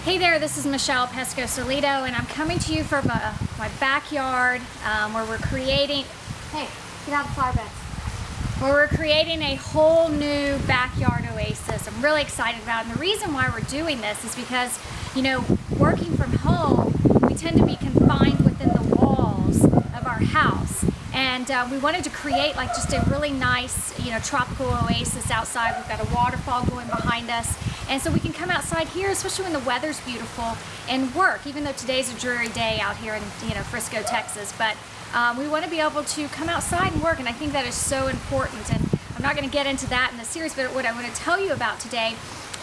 Hey there, this is Michelle Pescosolido, and I'm coming to you from my backyard where we're creating, hey, get out of the flower beds, where we're creating a whole new backyard oasis. I'm really excited about it, and the reason why we're doing this is because, you know, working from home, we tend to be confined within the walls of our house. And we wanted to create like just a really nice, you know, tropical oasis outside. We've got a waterfall going behind us. And so we can come outside here, especially when the weather's beautiful, and work, even though today's a dreary day out here in, you know, Frisco, Texas. But we want to be able to come outside and work, and I think that is so important. And I'm not going to get into that in the series, but what I want to tell you about today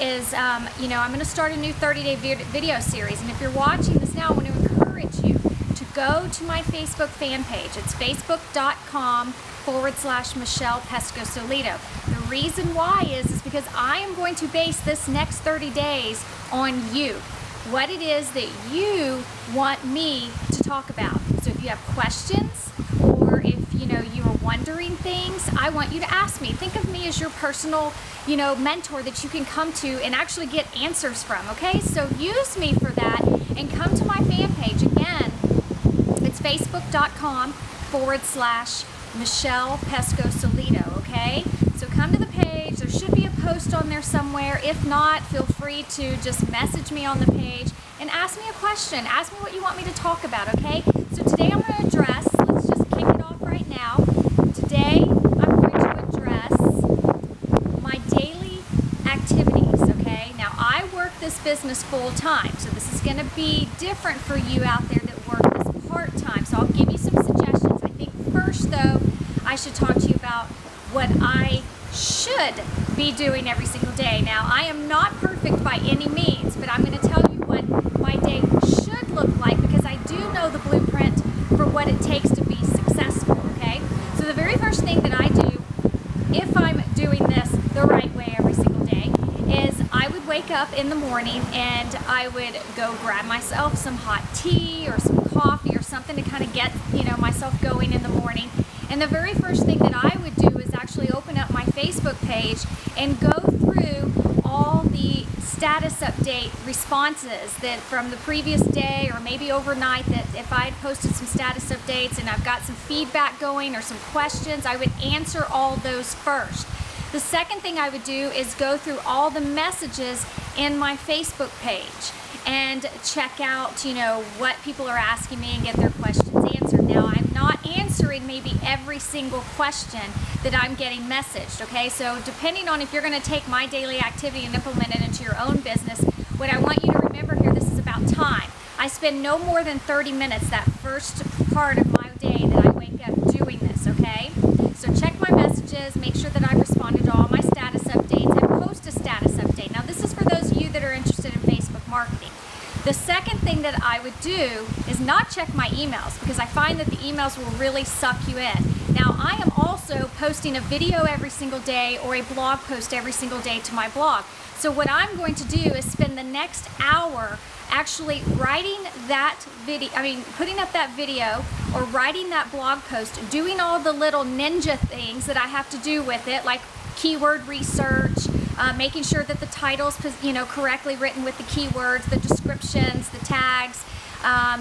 is, you know, I'm going to start a new 30-day video series. And if you're watching this now, I want to encourage you to go to my Facebook fan page. It's facebook.com/Michelle Pescosolido. The reason why is because I am going to base this next 30 days on you. What it is that you want me to talk about. So if you have questions, or if you know you are wondering things, I want you to ask me. Think of me as your personal, you know, mentor that you can come to and actually get answers from, okay? So use me for that and come to my fan page. Again, it's facebook.com/Michelle Pescosolido, okay? So come to the page. There should be a post on there somewhere. If not, feel free to just message me on the page and ask me a question. Ask me what you want me to talk about, okay? So today I'm going to address, let's just kick it off right now. Today I'm going to address my daily activities, okay? Now I work this business full time, so this is going to be different for you out there that work this part-time. So I'll give you some suggestions. I think first though, I should talk to you about what I should be doing every single day. Now, I am not perfect by any means, but I'm going to tell you what my day should look like because I do know the blueprint for what it takes to be successful, okay? So the very first thing that I do, if I'm doing this the right way every single day, is I would wake up in the morning and I would go grab myself some hot tea or some coffee or something to kind of get, you know, myself going in the morning. And the very first thing that I would do is actually open up my Facebook page and go through all the status update responses that from the previous day or maybe overnight, that if I had posted some status updates and I've got some feedback going or some questions, I would answer all those first. The second thing I would do is go through all the messages in my Facebook page and check out, you know, what people are asking me and get their questions answered. Now, I'm not answering maybe every single question that I'm getting messaged, okay? So depending on if you're going to take my daily activity and implement it into your own business, what I want you to remember here, this is about time. I spend no more than 30 minutes that first part of my day that I wake up doing this, okay? So check my messages, make sure that I responded to all my status updates, and post a status update. Now, this is for those of you that are interested in Facebook marketing. The second thing that I would do is not check my emails because I find that the emails will really suck you in. Now, I am also posting a video every single day or a blog post every single day to my blog. So what I'm going to do is spend the next hour actually writing that video, putting up that video or writing that blog post, doing all the little ninja things that I have to do with it, like keyword research, making sure that the title's, you know, correctly written with the keywords, the descriptions, the tags,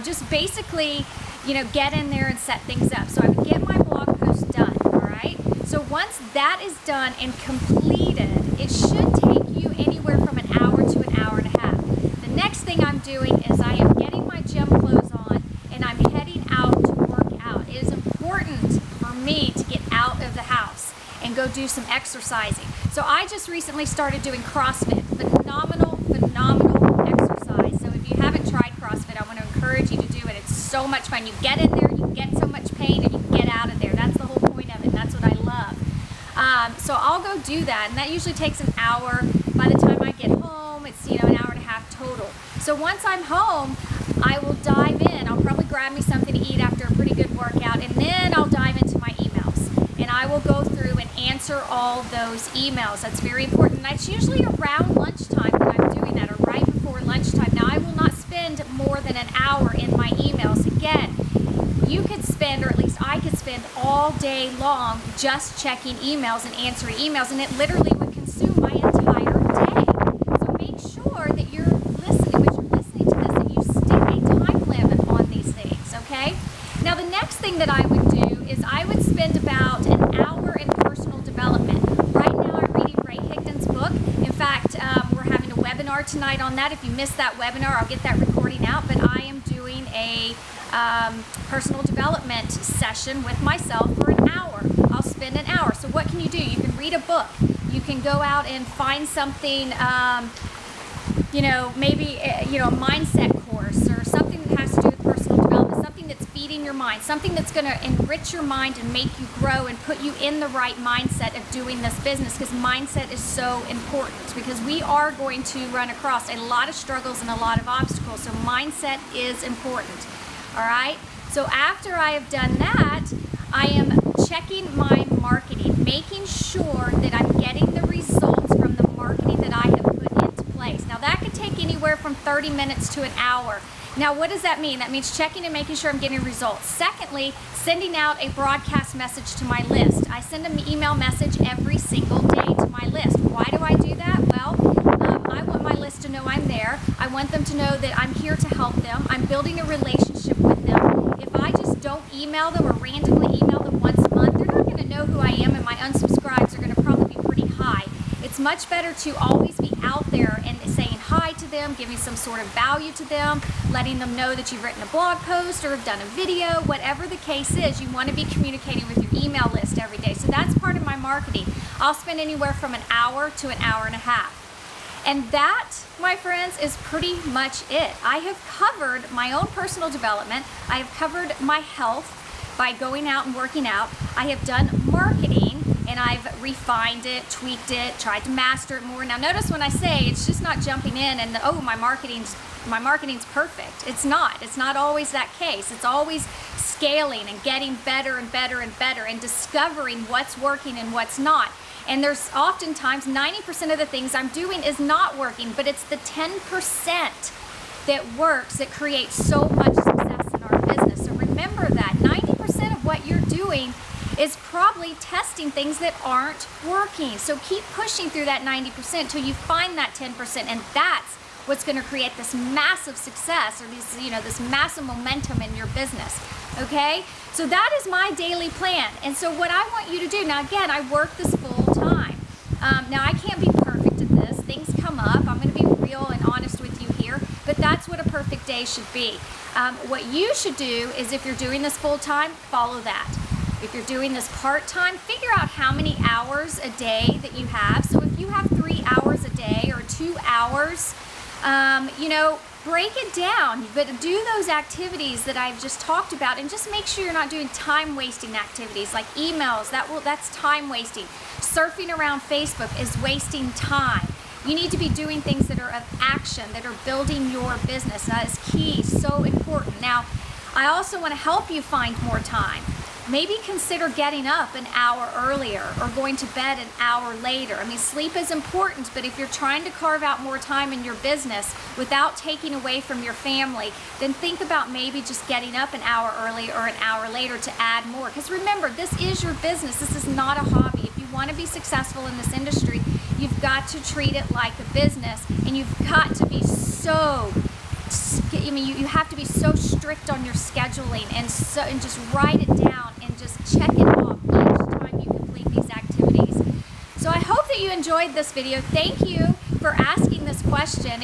just basically, you know, get in there and set things up. So I would get my blog post done, all right? So once that is done and completed, it should take you anywhere from an hour to an hour and a half. The next thing I'm doing is I am getting my gym clothes on and I'm heading out to work out. It is important for me to get out of the house and go do some exercising. So I just recently started doing CrossFit. Phenomenal exercise. So if you haven't tried CrossFit, I want to encourage you to do it. It's so much fun. You get in there, you get so much pain, and you get out of there. That's the whole point of it. That's what I love. So I'll go do that, and that usually takes an hour. By the time I get home, it's, you know, an hour and a half total. So once I'm home, I will dive in. I'll probably grab me something to eat after a pretty good workout, and then I'll dive into my emails. And I will go through and answer all those emails. That's very important. That's usually around lunchtime that I'm doing that, or right before lunchtime. Now, I will not spend more than an hour in my emails. Again, you could spend, or at least I could spend all day long just checking emails and answering emails, and it literally would consume my entire day. So make sure that you're listening, webinar tonight on that. If you missed that webinar, I'll get that recording out, but I am doing a personal development session with myself for an hour. I'll spend an hour. So what can you do? You can read a book. You can go out and find something, maybe a mindset course or something that has to do with personal development, something that's feeding your mind, something that's going to enrich your mind and make you grow and put you in the right mindset of doing this business, because mindset is so important, because we are going to run across a lot of struggles and a lot of obstacles. So mindset is important. All right, so after I have done that, I am checking my marketing, making sure that I'm getting the results from the marketing that I have put into place. Now that could take anywhere from 30 minutes to an hour. Now what does that mean? That means checking and making sure I'm getting results. Secondly, sending out a broadcast message to my list. I send an email message every single day to my list. Why do I do that? Well, I want my list to know I'm there. I want them to know that I'm here to help them. I'm building a relationship with them. If I just don't email them or randomly email them once a month, they're not going to know who I am, and my unsubscribes are going to probably be pretty high. It's much better to always be out there and saying hi to them, giving some sort of value to them, letting them know that you've written a blog post or have done a video, whatever the case is. You want to be communicating with your email list every day. So that's part of my marketing. I'll spend anywhere from an hour to an hour and a half. And that, my friends, is pretty much it. I have covered my own personal development. I have covered my health by going out and working out. I have done marketing, and I've refined it, tweaked it, tried to master it more. Now notice when I say it's just not jumping in and my marketing's perfect. It's not. It's not always that case. It's always scaling and getting better and better and better and discovering what's working and what's not. And there's oftentimes 90% of the things I'm doing is not working, but it's the 10% that works that creates so much success in our business. So remember that 90% of what you're doing is probably testing things that aren't working. So keep pushing through that 90% till you find that 10%, and that's what's going to create this massive success, or this massive momentum in your business. Okay? So that is my daily plan. And so what I want you to do, now again, I work this full time. Now I can't be perfect at this. Things come up. I'm going to be real and honest with you here, but that's what a perfect day should be. What you should do is, if you're doing this full time, follow that. If you're doing this part-time, figure out how many hours a day that you have. So if you have 3 hours a day or 2 hours, break it down, but do those activities that I've just talked about, and just make sure you're not doing time-wasting activities like emails. That's time wasting. Surfing around Facebook is wasting time. You need to be doing things that are of action, that are building your business. That is key, so important. Now, I also want to help you find more time. Maybe consider getting up an hour earlier or going to bed an hour later. I mean, sleep is important, but if you're trying to carve out more time in your business without taking away from your family, then think about maybe just getting up an hour early or an hour later to add more. Because remember, this is your business. This is not a hobby. If you want to be successful in this industry, you've got to treat it like a business, and you've got to be you have to be so strict on your scheduling, and just write it down and just check it off each time you complete these activities. So I hope that you enjoyed this video. Thank you for asking this question.